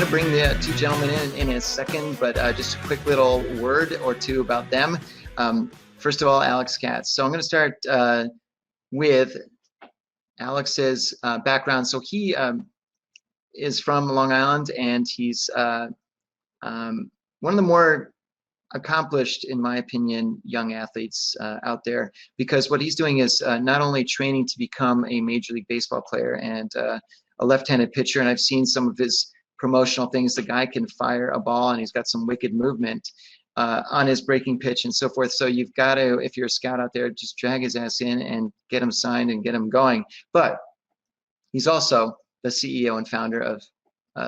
to bring the two gentlemen in a second, but just a quick little word or two about them. First of all, Alex Katz. So I'm going to start with Alex's background. So he is from Long Island, and he's one of the more accomplished, in my opinion, young athletes out there, because what he's doing is not only training to become a Major League Baseball player and a left-handed pitcher, and I've seen some of his promotional things. The guy can fire a ball, and he's got some wicked movement on his breaking pitch and so forth. So you've got to, if you're a scout out there, just drag his ass in and get him signed and get him going. But he's also the CEO and founder of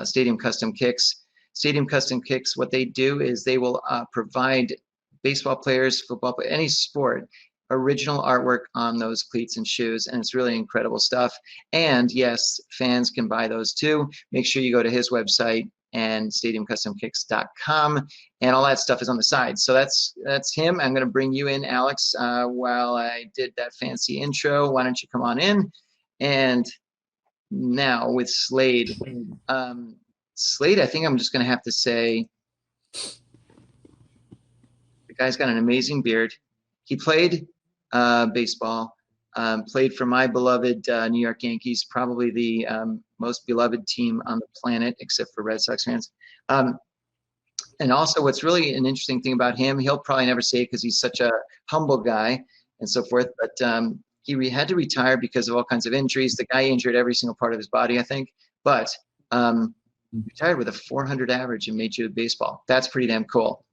Stadium Custom Kicks. Stadium Custom Kicks, what they do is they will provide baseball players, football, any sport, original artwork on those cleats and shoes, and it's really incredible stuff. And yes, fans can buy those too. Make sure you go to his website and stadiumcustomkicks.com, and all that stuff is on the side. So that's him. I'm going to bring you in, Alex, while I did that fancy intro. Why don't you come on in? And now with Slade. Slade, I think I'm just going to have to say, the guy's got an amazing beard. He played baseball, played for my beloved New York Yankees, probably the most beloved team on the planet, except for Red Sox fans. And also, what's really an interesting thing about him, he'll probably never say it because he's such a humble guy and so forth, but he had to retire because of all kinds of injuries. The guy injured every single part of his body, I think, but retired with a 400 average in Major League Baseball. That's pretty damn cool,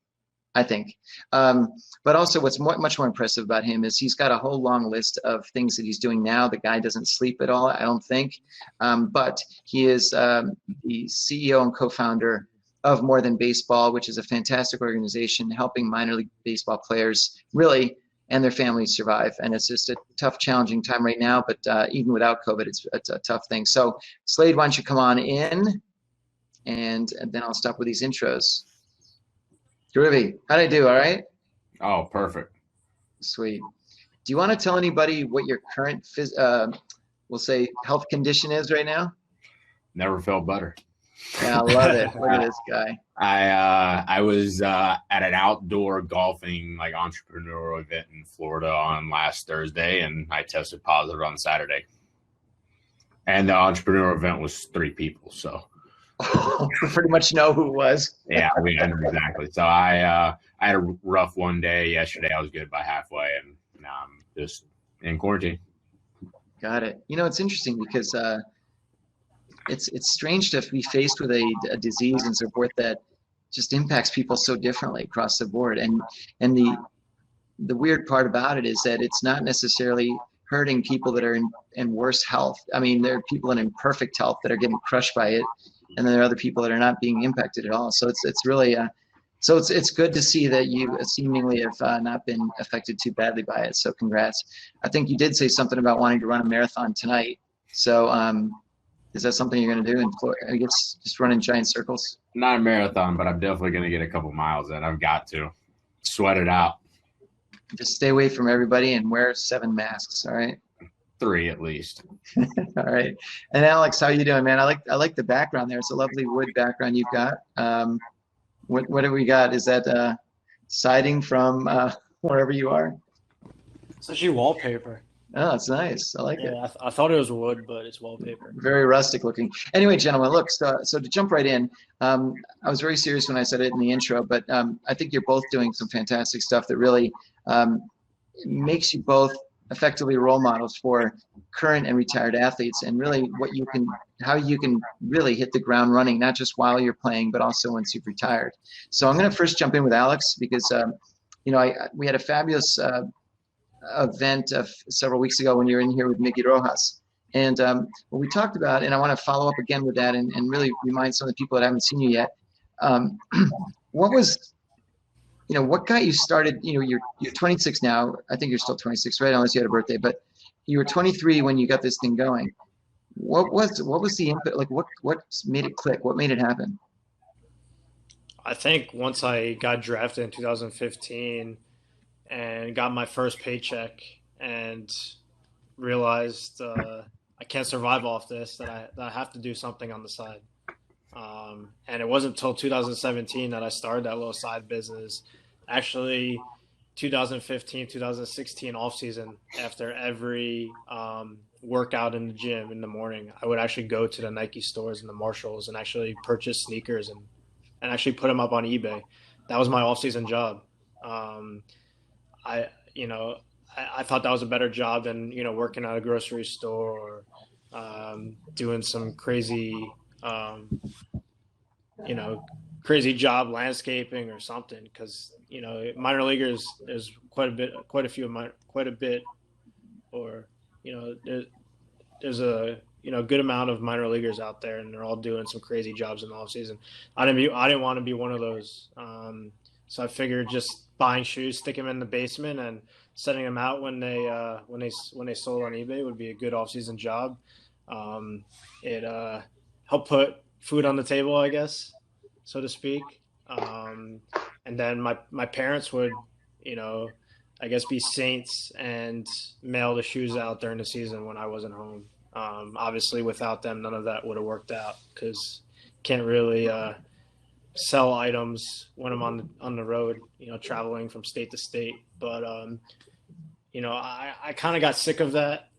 I think. But also what's much more impressive about him is he's got a whole long list of things that he's doing now. The guy doesn't sleep at all, I don't think. But he is the CEO and co-founder of More Than Baseball, which is a fantastic organization helping minor league baseball players really and their families survive. And it's just a tough, challenging time right now, but even without COVID, it's a tough thing. So Slade, why don't you come on in, and then I'll stop with these intros. Groovy. How'd I do? All right? Oh, perfect. Sweet. Do you want to tell anybody what your current, we'll say, health condition is right now? Never felt better. Yeah, I love it. Look at this guy. I was at an outdoor golfing entrepreneurial event in Florida on last Thursday, and I tested positive on Saturday. And the entrepreneurial event was 3 people, so. You pretty much know who it was. Yeah, I mean, exactly. So I had a rough one day yesterday. I was good by halfway, and now I'm just in quarantine. Got it. You know, it's interesting because it's strange to be faced with a disease and so forth that just impacts people so differently across the board. And the weird part about it is that it's not necessarily hurting people that are in worse health. I mean, there are people in imperfect health that are getting crushed by it, and then there are other people that are not being impacted at all. So it's really so it's good to see that you seemingly have not been affected too badly by it. So congrats. I think you did say something about wanting to run a marathon tonight. So is that something you're going to do in Florida? I guess just run in giant circles? Not a marathon, but I'm definitely going to get a couple miles in. I've got to sweat it out. Just stay away from everybody and wear 7 masks. All right. 3 at least. All right. And Alex, how you doing, man? I like the background there. It's a lovely wood background you've got. What do we got? Is that siding from wherever you are? It's actually wallpaper. Oh, it's nice. I like it. Yeah, I thought it was wood, but it's wallpaper. Very rustic looking. Anyway, gentlemen, look, so to jump right in, I was very serious when I said it in the intro, but I think you're both doing some fantastic stuff that really makes you both effectively role models for current and retired athletes, and really how you can really hit the ground running, not just while you're playing, but also once you've retired. So I'm going to first jump in with Alex because, we had a fabulous event several weeks ago when you were in here with Miggy Rojas. And what we talked about, and I want to follow up again with that and really remind some of the people that haven't seen you yet, what got you started? You're 26 now. I think you're still 26, right? Unless you had a birthday, but you were 23 when you got this thing going. What was the input? Like what made it click? What made it happen? I think once I got drafted in 2015 and got my first paycheck and realized I can't survive off this, that I have to do something on the side. And it wasn't until 2017 that I started that little side business. Actually, 2015, 2016 off season, after every workout in the gym in the morning, I would actually go to the Nike stores and the Marshalls and actually purchase sneakers and actually put them up on eBay. That was my off season job. Um, I, you know, I thought that was a better job than, working at a grocery store or doing some crazy, you know, crazy job landscaping or something. Because, minor leaguers, there's quite a bit, or, there's a, good amount of minor leaguers out there, and they're all doing some crazy jobs in the off season. I didn't want to be one of those. So I figured just buying shoes, sticking them in the basement, and setting them out when they sold on eBay would be a good off-season job. It helped put food on the table, I guess, so to speak. And then my parents would, I guess, be saints and mail the shoes out during the season when I wasn't home. Obviously, without them, none of that would have worked out, because can't really sell items when I'm on the road, traveling from state to state. But I kind of got sick of that,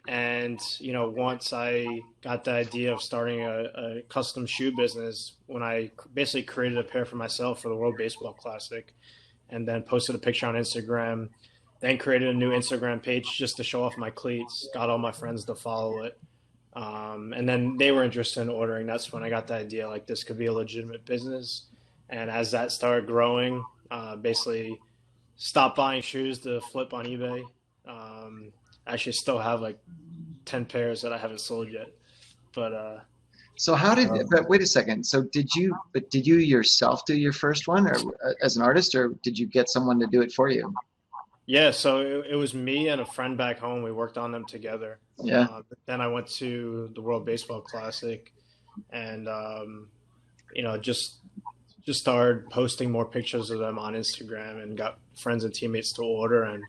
and once I got the idea of starting a custom shoe business, when I basically created a pair for myself for the World Baseball Classic, and then posted a picture on Instagram, then created a new Instagram page just to show off my cleats, got all my friends to follow it. And then they were interested in ordering. That's when I got the idea, like, this could be a legitimate business. And as that started growing, basically stopped buying shoes to flip on eBay. I actually still have like 10 pairs that I haven't sold yet. But so but wait a second. So did you yourself do your first one, or as an artist, or did you get someone to do it for you? Yeah, so it was me and a friend back home. We worked on them together. Yeah. Then I went to the World Baseball Classic, and just started posting more pictures of them on Instagram, and got friends and teammates to order, and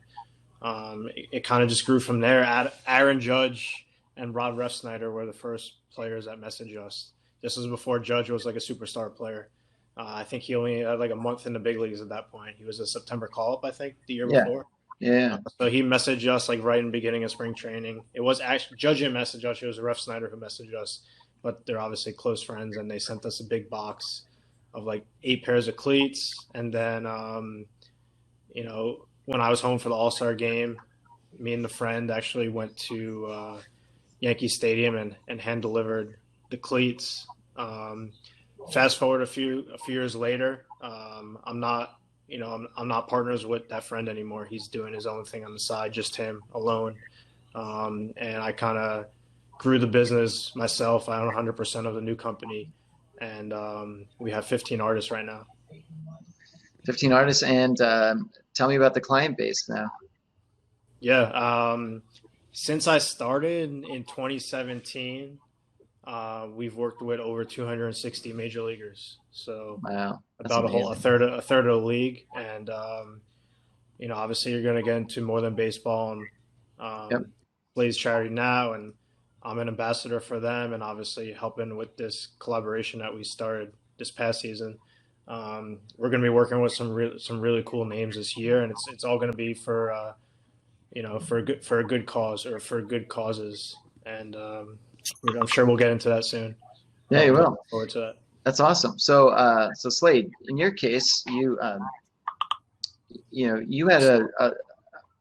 it kind of just grew from there. Aaron Judge and Rob Refsnyder were the first players that messaged us. This was before Judge was like a superstar player. I think he only had like a month in the big leagues at that point. He was a September call-up, I think, the year before. Yeah. So he messaged us like right in the beginning of spring training. It was actually Judge didn't message us. It was Refsnyder who messaged us, but they're obviously close friends, and they sent us a big box of like 8 pairs of cleats. And then, when I was home for the All-Star game, me and the friend actually went to Yankee Stadium and hand delivered the cleats. Fast forward a few years later, I'm not partners with that friend anymore. He's doing his own thing on the side, just him alone. And I kind of grew the business myself. I own 100% of the new company, and we have 15 artists right now. 15 artists, and tell me about the client base now. Yeah, since I started in 2017, we've worked with over 260 major leaguers. So wow, about a third of the league. And, obviously you're going to get into more than baseball, and Slade's charity now. And I'm an ambassador for them, and obviously helping with this collaboration that we started this past season. We're going to be working with some really cool names this year, and it's all going to be for a good cause, or for good causes. And, I'm sure we'll get into that soon. Yeah, you will. Look forward to that. That's awesome. So, Slade, in your case, you had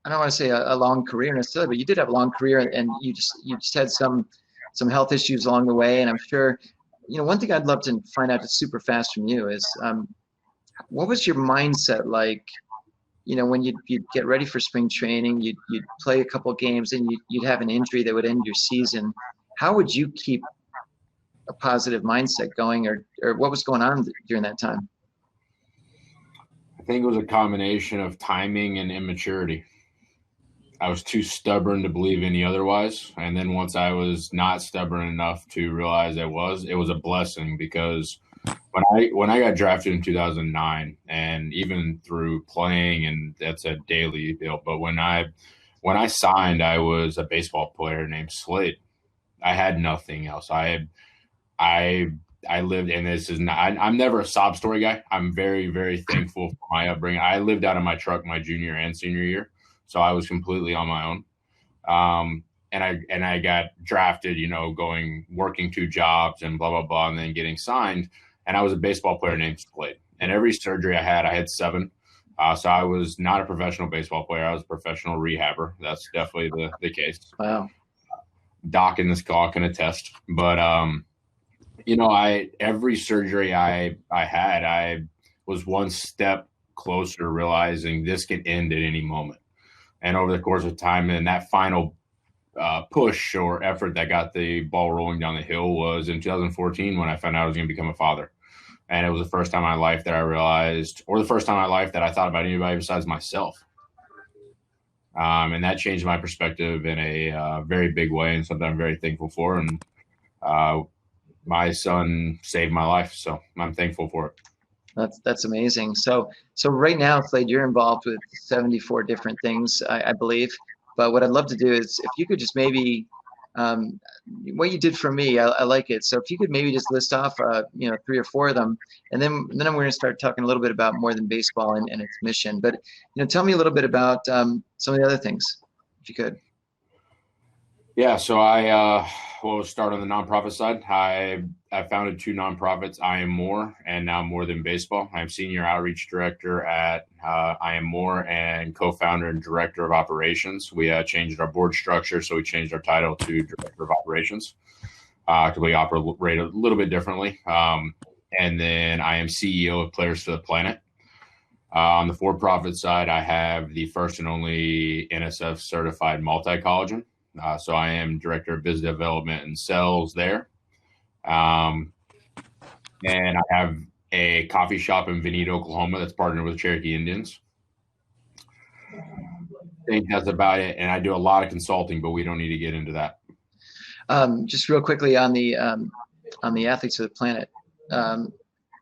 I don't want to say a long career necessarily, but you did have a long career, and you just had some health issues along the way. And I'm sure, one thing I'd love to find out super fast from you is, what was your mindset like? When you'd get ready for spring training, you'd play a couple games, and you'd have an injury that would end your season. How would you keep a positive mindset going, or what was going on during that time? I think it was a combination of timing and immaturity. I was too stubborn to believe any otherwise. And then once I was not stubborn enough to realize it was a blessing, because when I got drafted in 2009, and even through playing, and that's a daily deal, but when I signed, I was a baseball player named Slade. I had nothing else. I I lived, and this is not, I'm never a sob story guy. I'm very, very thankful for my upbringing. I lived out of my truck my junior and senior year, so I was completely on my own. And I got drafted, working 2 jobs and blah, blah, blah, and then getting signed. And I was a baseball player named Slade. And every surgery I had 7. So I was not a professional baseball player. I was a professional rehabber. That's definitely the case. Wow. Doc in this call can attest. But, every surgery I had, I was one step closer to realizing this could end at any moment. And over the course of time, and that final push or effort that got the ball rolling down the hill was in 2014 when I found out I was going to become a father. And it was the first time in my life that I realized, or the first time in my life that I thought about anybody besides myself. And that changed my perspective in a very big way, and something I'm very thankful for. And my son saved my life, so I'm thankful for it. That's amazing. So right now, Slade, you're involved with 74 different things, I believe. But what I'd love to do is if you could just maybe what you did for me, I like it. So if you could maybe just list off 3 or 4 of them, and then we're going to start talking a little bit about More Than Baseball and its mission. But tell me a little bit about some of the other things, if you could. Yeah, so I will start on the nonprofit side. I founded 2 nonprofits, I Am More and now More Than Baseball. I'm senior outreach director at I Am More and co-founder and director of operations. We changed our board structure, so we changed our title to director of operations because we operate a little bit differently. And then I am CEO of Players for the Planet. On the for-profit side, I have the first and only NSF certified multi-collagen. So I am director of business development and sales there. And I have a coffee shop in Vinita, Oklahoma that's partnered with Cherokee Indians. I think that's about it. And I do a lot of consulting, but we don't need to get into that. Just real quickly on the athletes of the planet,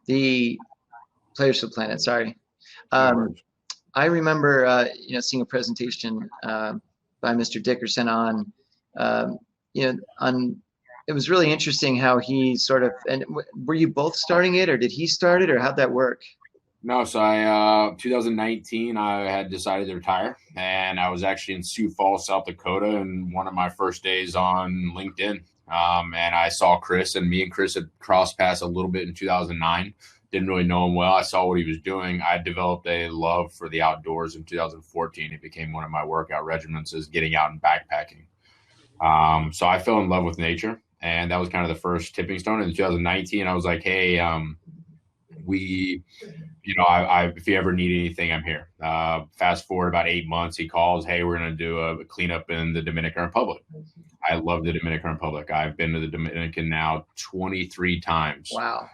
the players of the planet, sorry. I remember, seeing a presentation by Mr. Dickerson on, it was really interesting how he sort of, and were you both starting it, or did he start it, or how'd that work? No, so 2019, I had decided to retire, and I was actually in Sioux Falls, South Dakota, and one of my first days on LinkedIn. And I saw Chris, and me and Chris had crossed paths a little bit in 2009. Didn't really know him well. I saw what he was doing. I developed a love for the outdoors in 2014. It became one of my workout regimens, is getting out and backpacking. So I fell in love with nature, and that was kind of the first tipping stone. In 2019, I was like, hey, if you ever need anything, I'm here. Fast forward about 8 months, he calls, hey, we're going to do a cleanup in the Dominican Republic. I love the Dominican Republic. I've been to the Dominican now 23 times. Wow.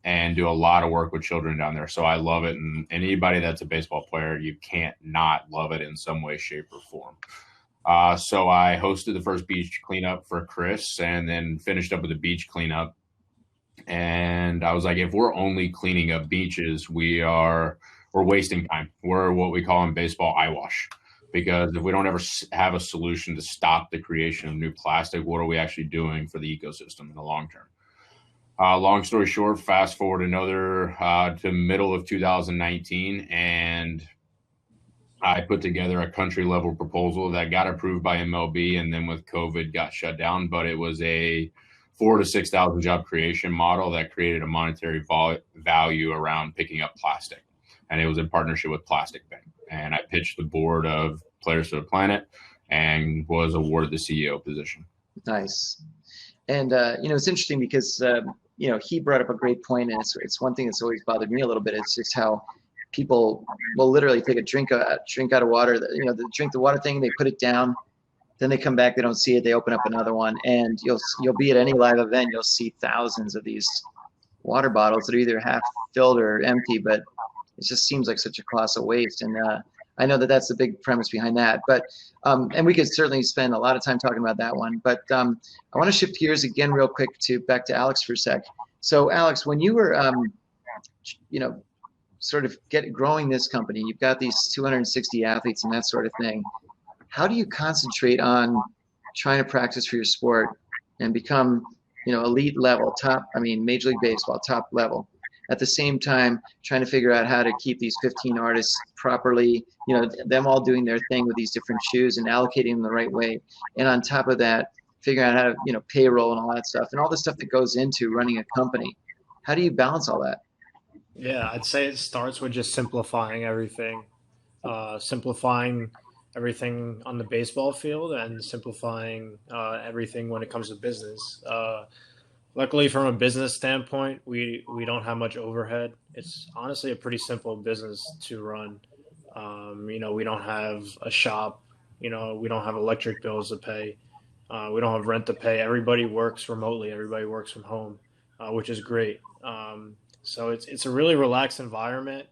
And do a lot of work with children down there. So I love it. And anybody that's a baseball player, you can't not love it in some way, shape, or form. So I hosted the first beach cleanup for Chris, and then finished up with a beach cleanup. And I was like, if we're only cleaning up beaches, we're wasting time. We're what we call in baseball eyewash. Because if we don't ever have a solution to stop the creation of new plastic, what are we actually doing for the ecosystem in the long term? Long story short, fast forward to middle of 2019, and I put together a country level proposal that got approved by MLB, and then with COVID got shut down. But it was a 4,000 to 6,000 job creation model that created a monetary value around picking up plastic. And it was in partnership with Plastic Bank. And I pitched the board of Players for the Planet and was awarded the CEO position. Nice. And, it's interesting because, he brought up a great point, and it's one thing that's always bothered me a little bit. It's just how people will literally take a drink out of water, they drink the water thing, they put it down, then they come back, they don't see it, they open up another one, and you'll be at any live event, you'll see thousands of these water bottles that are either half filled or empty, but it just seems like such a colossal waste. And I know that that's the big premise behind that, but and we could certainly spend a lot of time talking about that one. But I want to shift gears again real quick back to Alex for a sec. So Alex, when you were sort of growing this company, you've got these 260 athletes and that sort of thing. How do you concentrate on trying to practice for your sport and become elite level, Major League Baseball, top level. At the same time, trying to figure out how to keep these 15 artists properly, them all doing their thing with these different shoes and allocating them the right way. And on top of that, figuring out how to, payroll and all that stuff and all the stuff that goes into running a company. How do you balance all that? Yeah, I'd say it starts with just simplifying everything. Simplifying everything on the baseball field and simplifying everything when it comes to business. Luckily, from a business standpoint, we don't have much overhead. It's honestly a pretty simple business to run. We don't have a shop. We don't have electric bills to pay. We don't have rent to pay. Everybody works remotely. Everybody works from home, which is great. So it's a really relaxed environment.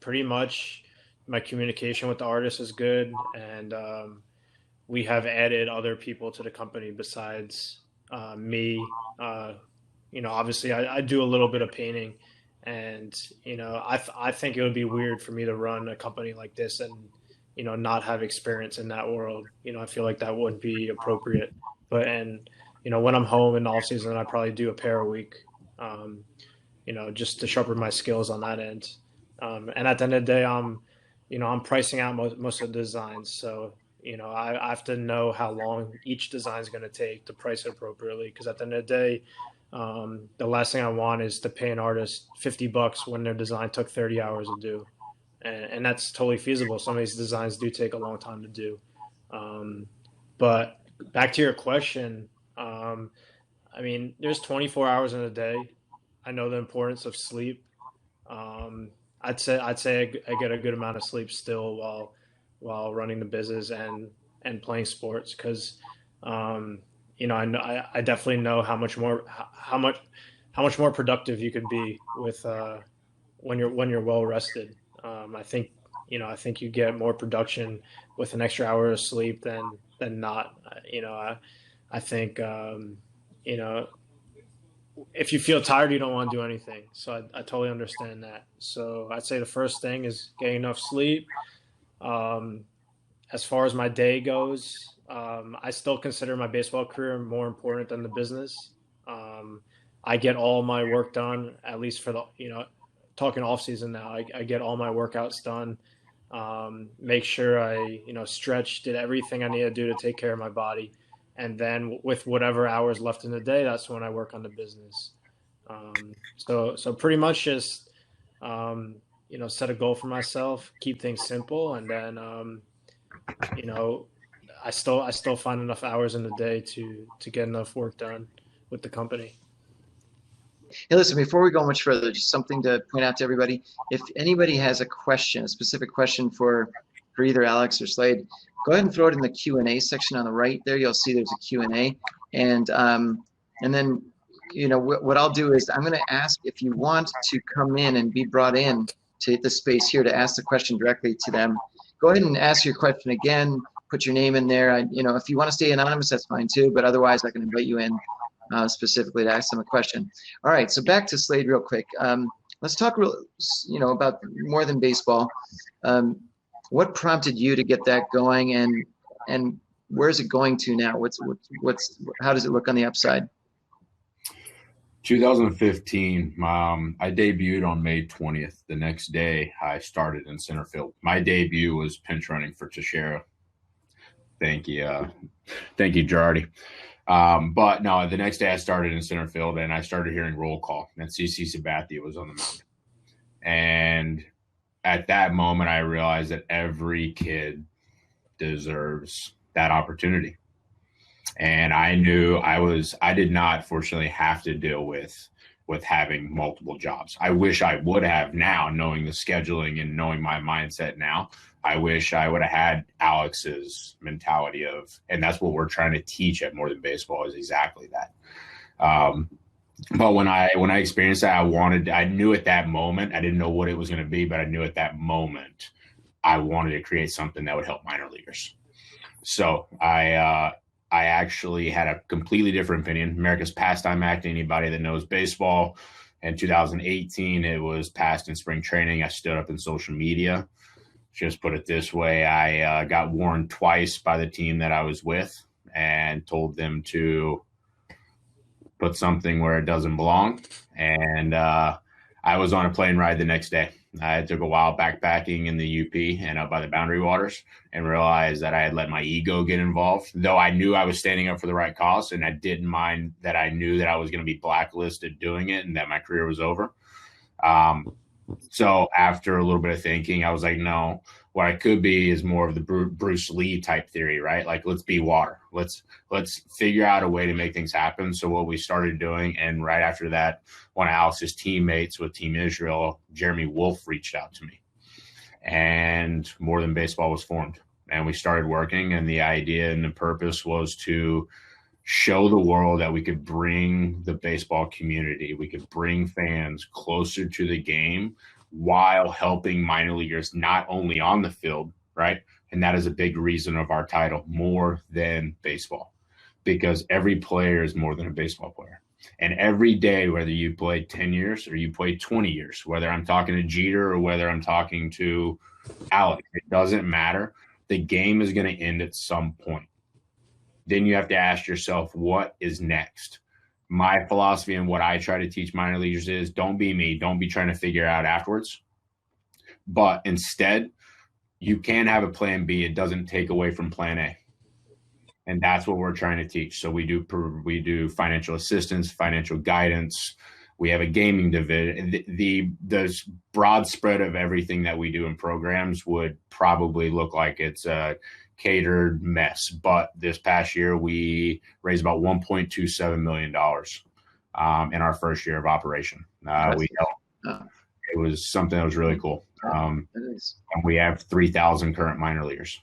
Pretty much my communication with the artists is good, and we have added other people to the company besides me. Obviously I do a little bit of painting, and I think it would be weird for me to run a company like this and not have experience in that world. I feel like that wouldn't be appropriate. But when I'm home in the off season, I probably do a pair a week, just to sharpen my skills on that end. And at the end of the day, I'm pricing out most of the designs. So, I have to know how long each design is going to take to price it appropriately. Because at the end of the day, the last thing I want is to pay an artist $50 when their design took 30 hours to do. And that's totally feasible. Some of these designs do take a long time to do. But back to your question, there's 24 hours in a day. I know the importance of sleep. I'd say I get a good amount of sleep still while running the business and playing sports, because I definitely know how much more productive you could be with when you're well rested. I think you get more production with an extra hour of sleep than not. I think if you feel tired, you don't want to do anything. So I totally understand that. So I'd say the first thing is getting enough sleep. As far as my day goes, I still consider my baseball career more important than the business. I get all my work done, at least for talking off season now. I get all my workouts done. Make sure I, stretch, did everything I need to do to take care of my body. And then with whatever hours left in the day, that's when I work on the business. So pretty much just, set a goal for myself, keep things simple. And then, I still find enough hours in the day to get enough work done with the company. Hey, listen, before we go much further, just something to point out to everybody. If anybody has a question, a specific question for either Alex or Slade, go ahead and throw it in the Q&A section on the right there. You'll see there's a Q&A. And then, what I'll do is I'm going to ask if you want to come in and be brought in to the space here to ask the question directly to them. Go ahead and ask your question again. Put your name in there. If you want to stay anonymous, that's fine too. But otherwise, I can invite you in specifically to ask them a question. All right, so back to Slade real quick. Let's talk about more than baseball. What prompted you to get that going, and where is it going to now? How does it look on the upside? 2015, I debuted on May 20th. The next day, I started in center field. My debut was pinch running for Teixeira. Thank you, Girardi. But no, the next day I started in center field, and I started hearing roll call, and CC Sabathia was on the mound. And at that moment, I realized that every kid deserves that opportunity. And I knew I did not fortunately have to deal with having multiple jobs. I wish I would have now, knowing the scheduling and knowing my mindset now. I wish I would have had Alex's mentality and that's what we're trying to teach at More Than Baseball, is exactly that. But when I experienced that, I knew at that moment, I didn't know what it was going to be, but I knew at that moment I wanted to create something that would help minor leaguers. So I actually had a completely different opinion. America's Pastime Act, anybody that knows baseball, in 2018, it was passed in spring training. I stood up in social media. Just put it this way, I got warned twice by the team that I was with and told them to put something where it doesn't belong. And I was on a plane ride the next day. I took a while backpacking in the UP and up by the Boundary Waters and realized that I had let my ego get involved, though I knew I was standing up for the right cause, and I didn't mind that I knew that I was going to be blacklisted doing it and that my career was over. So after a little bit of thinking, I was like, no, what I could be is more of the Bruce Lee type theory, right? Like, let's be water. Let's figure out a way to make things happen. So what we started doing, and right after that, one of Alex's teammates with Team Israel, Jeremy Wolf, reached out to me, and More Than Baseball was formed. And we started working, and the idea and the purpose was to show the world that we could bring the baseball community, we could bring fans closer to the game while helping minor leaguers not only on the field, right? And that is a big reason of our title, More Than Baseball, because every player is more than a baseball player. And every day, whether you played 10 years or you played 20 years, whether I'm talking to Jeter or whether I'm talking to Alex, it doesn't matter. The game is going to end at some point. Then you have to ask yourself, what is next? My philosophy and what I try to teach minor leaguers is don't be me. Don't be trying to figure it out afterwards. But instead, you can have a plan B. It doesn't take away from plan A. And that's what we're trying to teach. So we do financial assistance, financial guidance. We have a gaming division. The broad spread of everything that we do in programs would probably look like it's a catered mess. But this past year, we raised about $1.27 million in our first year of operation. It was something that was really cool. And we have 3,000 current minor leaguers.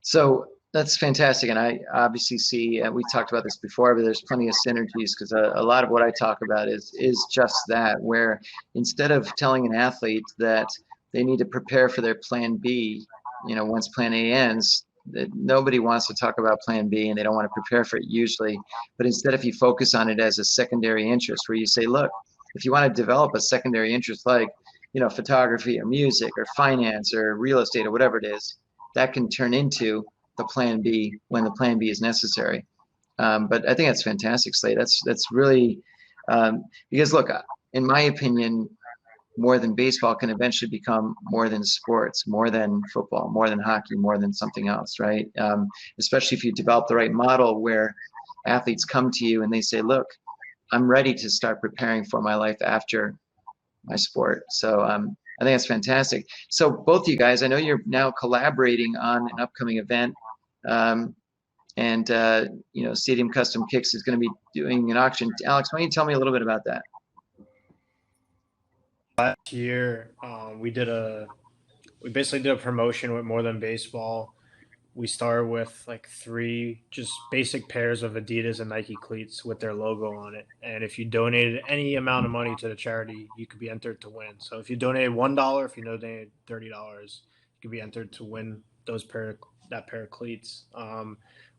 So that's fantastic. And I obviously see, we talked about this before, but there's plenty of synergies, because a lot of what I talk about is just that, where instead of telling an athlete that they need to prepare for their plan B, once plan A ends, that nobody wants to talk about plan B and they don't want to prepare for it usually. But instead, if you focus on it as a secondary interest, where you say, look, if you want to develop a secondary interest like, photography or music or finance or real estate or whatever it is, that can turn into the plan B when the plan B is necessary. But I think that's fantastic, Slade. That's really, because look, in my opinion, More Than Baseball can eventually become more than sports, more than football, more than hockey, more than something else, right? Especially if you develop the right model where athletes come to you and they say, look, I'm ready to start preparing for my life after my sport. So I think that's fantastic. So both of you guys, I know you're now collaborating on an upcoming event. Stadium Custom Kicks is going to be doing an auction. Alex, why don't you tell me a little bit about that? Last year, we basically did a promotion with More Than Baseball. We started with like 3 just basic pairs of Adidas and Nike cleats with their logo on it. And if you donated any amount of money to the charity, you could be entered to win. So if you donated $1, if you donated $30, you could be entered to win that pair of cleats.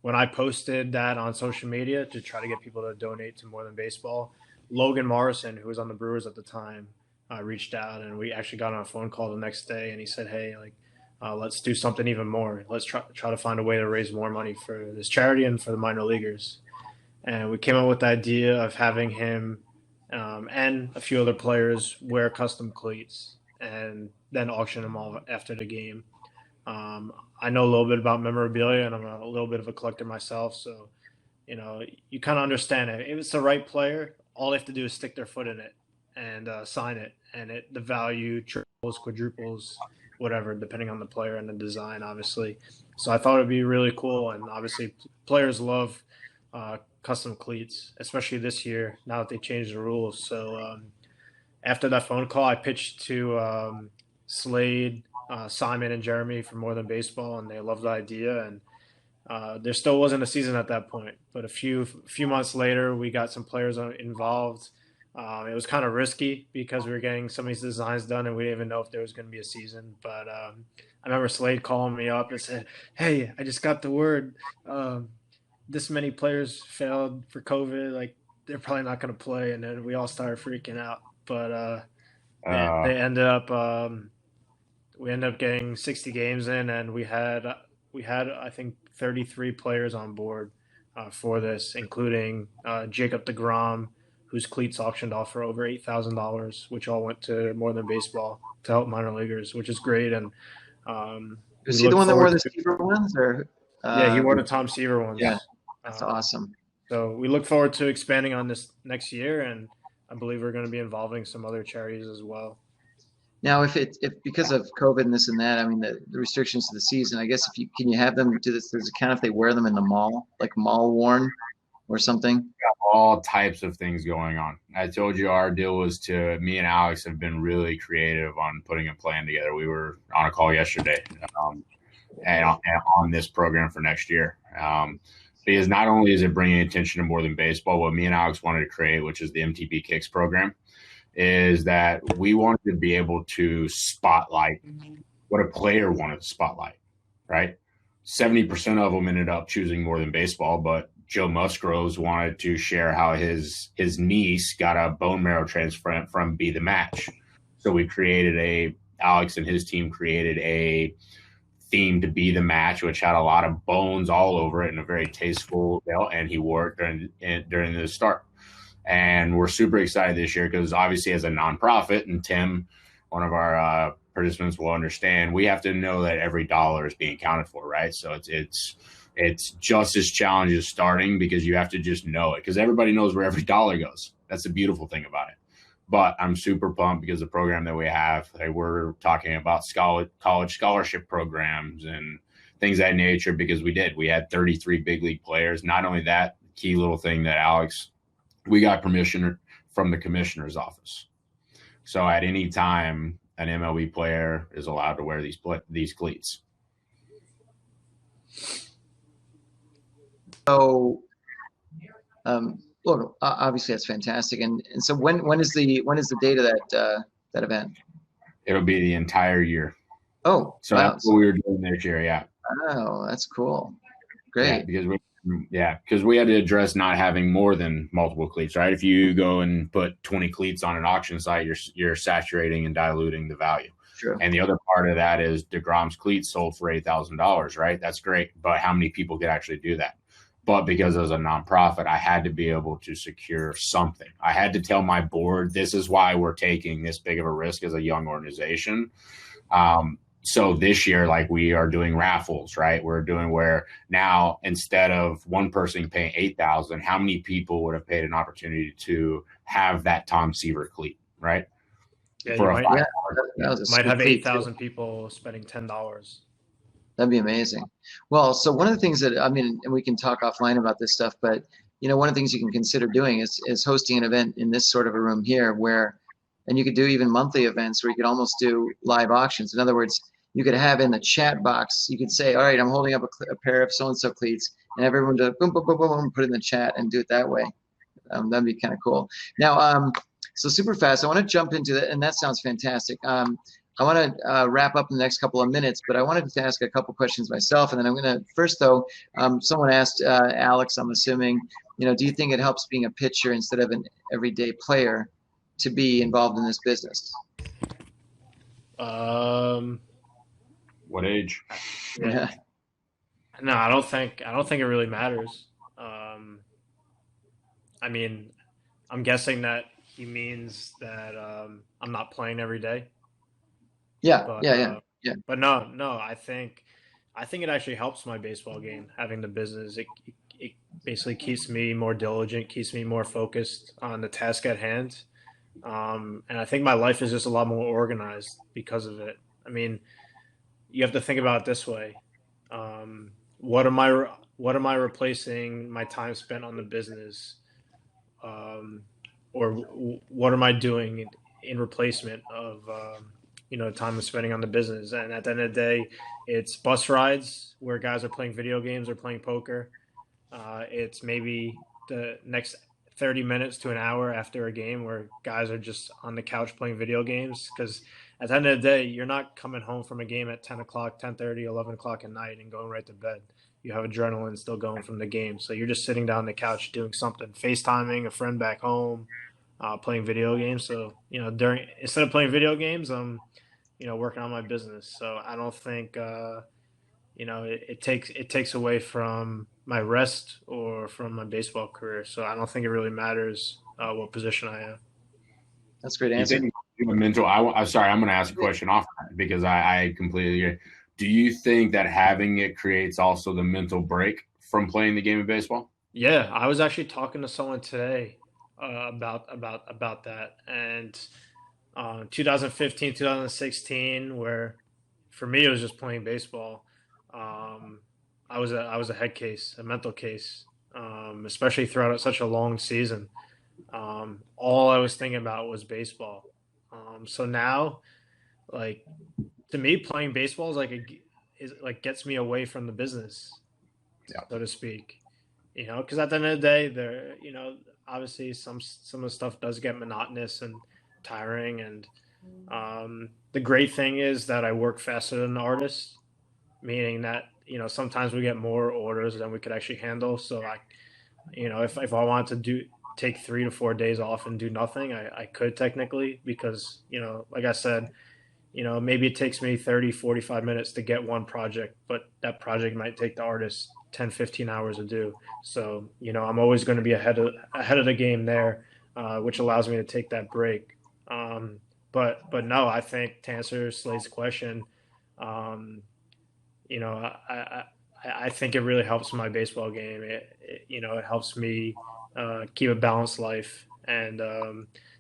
When I posted that on social media to try to get people to donate to More Than Baseball, Logan Morrison, who was on the Brewers at the time, reached out, and we actually got on a phone call the next day, and he said, hey, let's do something even more. Let's try to find a way to raise more money for this charity and for the minor leaguers. And we came up with the idea of having him and a few other players wear custom cleats and then auction them all after the game. I know a little bit about memorabilia, and I'm a little bit of a collector myself. So, you kind of understand it. If it's the right player, all they have to do is stick their foot in it and sign it. And the value triples, quadruples, whatever, depending on the player and the design, obviously. So I thought it'd be really cool. And obviously players love custom cleats, especially this year, now that they changed the rules. So after that phone call, I pitched to Slade, Simon, and Jeremy from More Than Baseball, and they loved the idea. And there still wasn't a season at that point, but a few months later, we got some players involved. It was kind of risky because we were getting some of these designs done and we didn't even know if there was going to be a season. But I remember Slade calling me up and said, hey, I just got the word. This many players failed for COVID. Like, they're probably not going to play. And then we all started freaking out. But they ended up we ended up getting 60 games in, and we had I think 33 players on board for this, including Jacob deGrom, whose cleats auctioned off for over $8,000, which all went to More Than Baseball to help minor leaguers, which is great. And we Was he the look one that wore forward the to. Seaver ones, or? Yeah, he wore the Tom Seaver ones. Yeah, that's awesome. So we look forward to expanding on this next year, and I believe we're going to be involving some other charities as well. Now, if because of COVID and this and that, I mean the restrictions to the season, I guess can you have them do this? Does it count if they wear them in the mall, like mall worn or something? All types of things going on. I told you our deal was me and Alex have been really creative on putting a plan together. We were on a call yesterday and on this program for next year. Because not only is it bringing attention to More Than Baseball, what me and Alex wanted to create, which is the MTB Kicks program, is that we wanted to be able to spotlight what a player wanted to spotlight, right? 70% of them ended up choosing More Than Baseball, but Joe Musgroves wanted to share how his niece got a bone marrow transplant from Be the Match. So Alex and his team created a theme to Be the Match, which had a lot of bones all over it and a very tasteful belt, and he wore it during the start. And we're super excited this year because obviously as a nonprofit, and Tim, one of our participants, will understand, we have to know that every dollar is being accounted for, right? So it's just as challenging as starting, because you have to just know it, because everybody knows where every dollar goes. That's the beautiful thing about it. But I'm super pumped because the program that we have, we're talking about college scholarship programs and things of that nature, because we had 33 big league players. Not only that, key little thing that Alex, we got permission from the commissioner's office. So at any time, an MLB player is allowed to wear these cleats. So, look, obviously that's fantastic. And so when is the date of that event? It'll be the entire year. Oh, so wow. That's what we were doing this year. Yeah. Oh, that's cool. Great. Because we had to address not having more than multiple cleats, right? If you go and put 20 cleats on an auction site, you're saturating and diluting the value. True. And the other part of that is DeGrom's cleats sold for $8,000, right? That's great. But how many people could actually do that? But because as a nonprofit, I had to be able to secure something. I had to tell my board, this is why we're taking this big of a risk as a young organization. So this year, like, we are doing raffles, right? We're doing where now, instead of one person paying $8,000, how many people would have paid an opportunity to have that Tom Seaver cleat, right? Yeah, might have 8,000 people spending $10. That'd be amazing. Well, so one of the things that, I mean, and we can talk offline about this stuff, but one of the things you can consider doing is hosting an event in this sort of a room here and you could do even monthly events where you could almost do live auctions. In other words, you could have in the chat box, you could say, all right, I'm holding up a pair of so-and-so cleats, and everyone to boom, boom, boom, boom, boom, put it in the chat and do it that way. That'd be kind of cool. Now, so super fast, I want to jump into that, and that sounds fantastic. I want to wrap up in the next couple of minutes, but I wanted to ask a couple questions myself, and then I'm going to, first though, someone asked Alex, I'm assuming, do you think it helps being a pitcher instead of an everyday player to be involved in this business? What age? Yeah. No, I don't think it really matters. I mean, I'm guessing that he means that I'm not playing every day. Yeah, but, yeah. But no, I think it actually helps my baseball game, having the business. It basically keeps me more diligent, keeps me more focused on the task at hand. And I think my life is just a lot more organized because of it. I mean, you have to think about it this way. What am I replacing my time spent on the business? Or what am I doing in replacement of, time I'm spending on the business? And at the end of the day, it's bus rides where guys are playing video games or playing poker. It's maybe the next 30 minutes to an hour after a game where guys are just on the couch playing video games, because at the end of the day, you're not coming home from a game at 10 o'clock, 10:30, 11 o'clock at night and going right to bed. You have adrenaline still going from the game. So you're just sitting down on the couch doing something, FaceTiming a friend back home, playing video games. So, instead of playing video games, I'm, working on my business. So I don't think, it takes away from my rest or from my baseball career. So I don't think it really matters what position I am. That's a great You answer. think mental? I'm sorry. I'm going to ask a question off that because I completely agree. Do you think that having it creates also the mental break from playing the game of baseball? Yeah, I was actually talking to someone today about that, and 2015, 2016, where for me it was just playing baseball. Um, I was a head case, a mental case, especially throughout such a long season. All I was thinking about was baseball. So now, like to me, playing baseball is like gets me away from the business, Yeah. so to speak. Because at the end of the day, obviously some of the stuff does get monotonous and tiring. And the great thing is that I work faster than the artist, meaning that sometimes we get more orders than we could actually handle. So if I wanted to take 3 to 4 days off and do nothing, I could technically, because like I said, maybe it takes me 30, 45 minutes to get one project, but that project might take the artist 10, 15 hours to do. So, I'm always going to be ahead of the game there, which allows me to take that break. But no, I think to answer Slade's question, um, you know, I think it really helps my baseball game. It helps me keep a balanced life and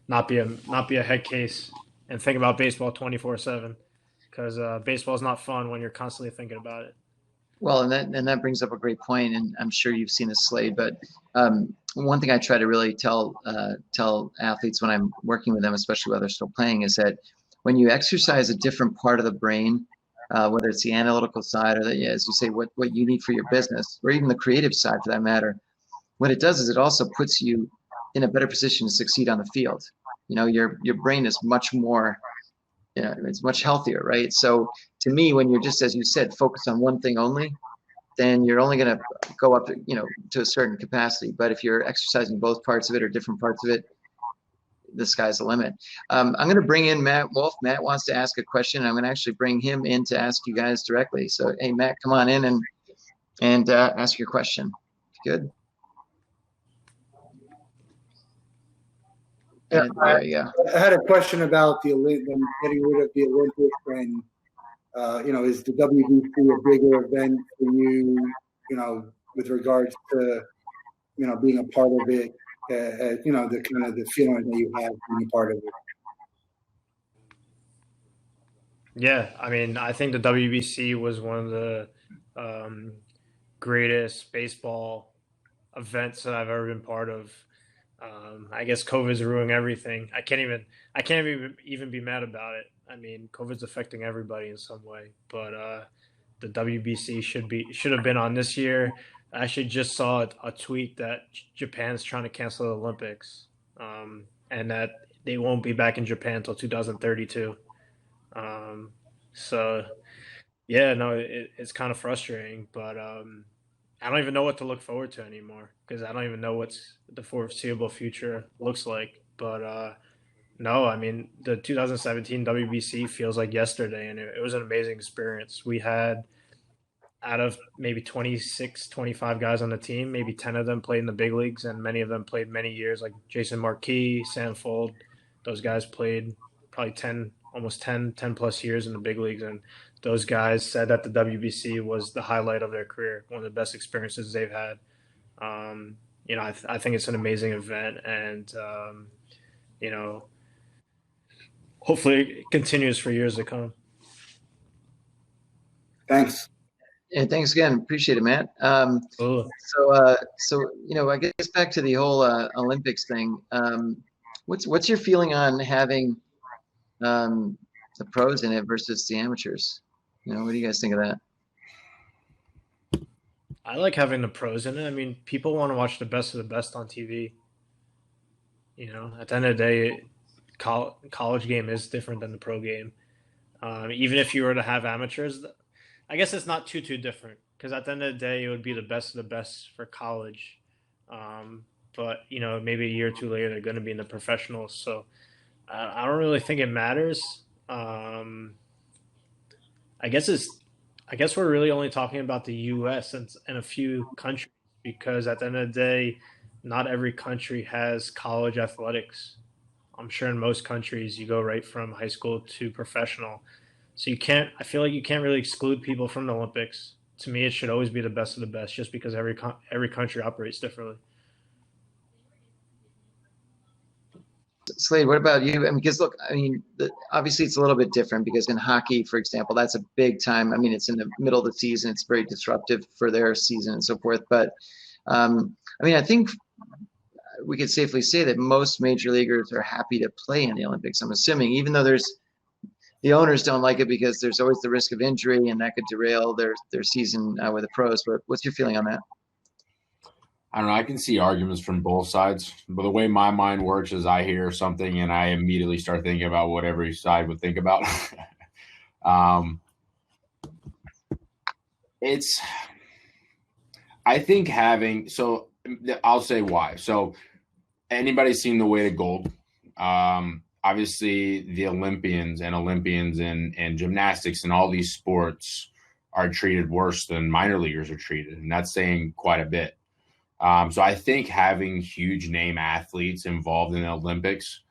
not be a head case and think about baseball 24/7, because baseball is not fun when you're constantly thinking about it. Well, and that brings up a great point, and I'm sure you've seen this, Slade. But one thing I try to really tell athletes when I'm working with them, especially while they're still playing, is that when you exercise a different part of the brain, whether it's the analytical side or as you say, what you need for your business, or even the creative side for that matter, what it does is it also puts you in a better position to succeed on the field. Your brain is much more, it's much healthier, right? So to me, when you're just, as you said, focused on one thing only, then you're only going to go up to a certain capacity. But if you're exercising both parts of it or different parts of it, the sky's the limit. I'm going to bring in Matt Wolf. Matt wants to ask a question. I'm going to actually bring him in to ask you guys directly. So, hey, Matt, come on in and ask your question. Good. Yeah, there you go. I had a question about them getting rid of the Olympics, and is the WBC a bigger event for you? With regards to being a part of it, the kind of the feeling that you have being a part of it. Yeah, I mean, I think the WBC was one of the greatest baseball events that I've ever been part of. I guess COVID's ruining everything. I can't even be mad about it. I mean, COVID's affecting everybody in some way, but the WBC should have been on this year. I actually just saw a tweet that Japan's trying to cancel the Olympics, and that they won't be back in Japan until 2032. So yeah, no, it's kind of frustrating, but I don't even know what to look forward to anymore, because I don't even know what's the foreseeable future looks like. But no, I mean, the 2017 WBC feels like yesterday, and it was an amazing experience. We had, out of maybe 26, 25 guys on the team, maybe 10 of them played in the big leagues, and many of them played many years, like Jason Marquis, Sanfold. Those guys played probably 10, almost 10 plus years in the big leagues. And those guys said that the WBC was the highlight of their career, one of the best experiences they've had. I think it's an amazing event, and hopefully it continues for years to come. Thanks. And thanks again. Appreciate it, Matt. Cool. So I guess back to the whole Olympics thing. What's your feeling on having the pros in it versus the amateurs? What do you guys think of that? I like having the pros in it. I mean, people want to watch the best of the best on TV. At the end of the day, college game is different than the pro game. Even if you were to have amateurs, I guess it's not too different, because at the end of the day, it would be the best of the best for college. But maybe a year or two later, they're going to be in the professionals. So I don't really think it matters. I guess I guess we're really only talking about the U.S. and a few countries, because at the end of the day, not every country has college athletics. I'm sure in most countries you go right from high school to professional. So I feel like you can't really exclude people from the Olympics. To me, it should always be the best of the best, just because every country operates differently. Slade, what about you? I mean, because look, I mean, obviously it's a little bit different because in hockey, for example, that's a big time. I mean, it's in the middle of the season. It's very disruptive for their season and so forth. But I mean, I think we could safely say that most major leaguers are happy to play in the Olympics. I'm assuming, even though the owners don't like it because there's always the risk of injury and that could derail their season with the pros. But what's your feeling on that? I don't know. I can see arguments from both sides, but the way my mind works is I hear something and I immediately start thinking about what every side would think about. I think I'll say why. So anybody's seen The Weight of Gold. Obviously the Olympians and gymnastics and all these sports are treated worse than minor leaguers are treated. And that's saying quite a bit. So I think having huge name athletes involved in the Olympics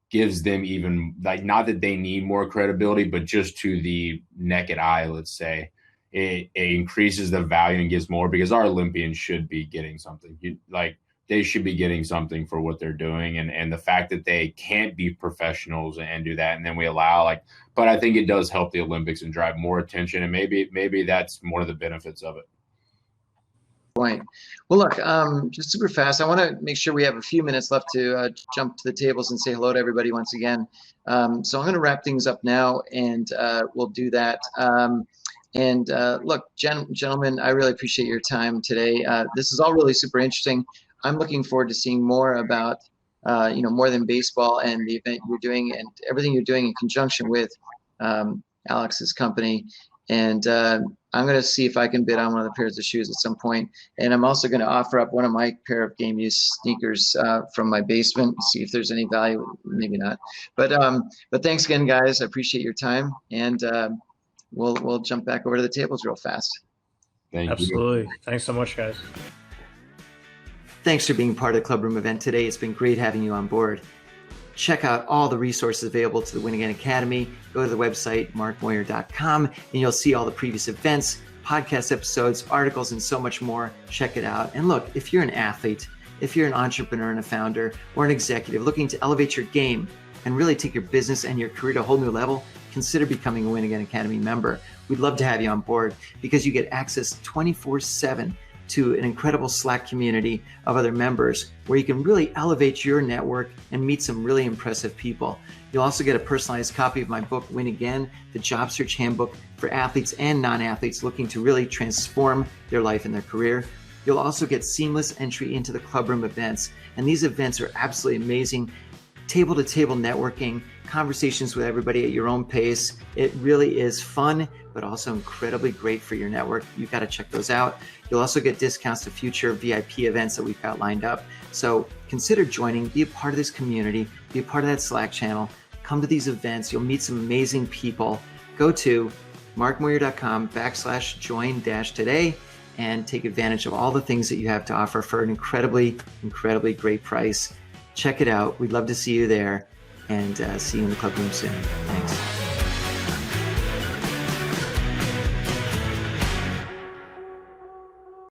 gives them even, like, not that they need more credibility, but just to the naked eye, let's say, it increases the value and gives more, because our Olympians should be getting something. They should be getting something for what they're doing. And the fact that they can't be professionals and do that, and then we allow, but I think it does help the Olympics and drive more attention. And maybe that's one of the benefits of it. Point. Well, look, just super fast. I want to make sure we have a few minutes left to jump to the tables and say hello to everybody once again. So I'm going to wrap things up now, and we'll do that. Look, gentlemen, I really appreciate your time today. This is all really super interesting. I'm looking forward to seeing more about, more than baseball and the event you're doing and everything you're doing in conjunction with Alex's company. And I'm going to see if I can bid on one of the pairs of shoes at some point. And I'm also going to offer up one of my pair of game use sneakers from my basement, see if there's any value. Maybe not. But thanks again, guys. I appreciate your time. And we'll jump back over to the tables real fast. Thank you. Absolutely. Thanks so much, guys. Thanks for being part of the Clubroom event today. It's been great having you on board. Check out all the resources available to the Win Again Academy. Go to the website, markmoyer.com, and you'll see all the previous events, podcast episodes, articles, and so much more. Check it out. And look, if you're an athlete, if you're an entrepreneur and a founder, or an executive looking to elevate your game and really take your business and your career to a whole new level, consider becoming a Win Again Academy member. We'd love to have you on board because you get access 24/7 to an incredible Slack community of other members where you can really elevate your network and meet some really impressive people. You'll also get a personalized copy of my book, Win Again, the job search handbook for athletes and non-athletes looking to really transform their life and their career. You'll also get seamless entry into the Clubroom events. And these events are absolutely amazing. Table-to-table networking, conversations with everybody at your own pace. It really is fun, but also incredibly great for your network. You've got to check those out. You'll also get discounts to future VIP events that we've got lined up. So consider joining, be a part of this community, be a part of that Slack channel. Come to these events. You'll meet some amazing people. Go to markmoyer.com/join-today and take advantage of all the things that you have to offer for an incredibly, incredibly great price. Check it out. We'd love to see you there, and see you in the Clubroom soon. Thanks.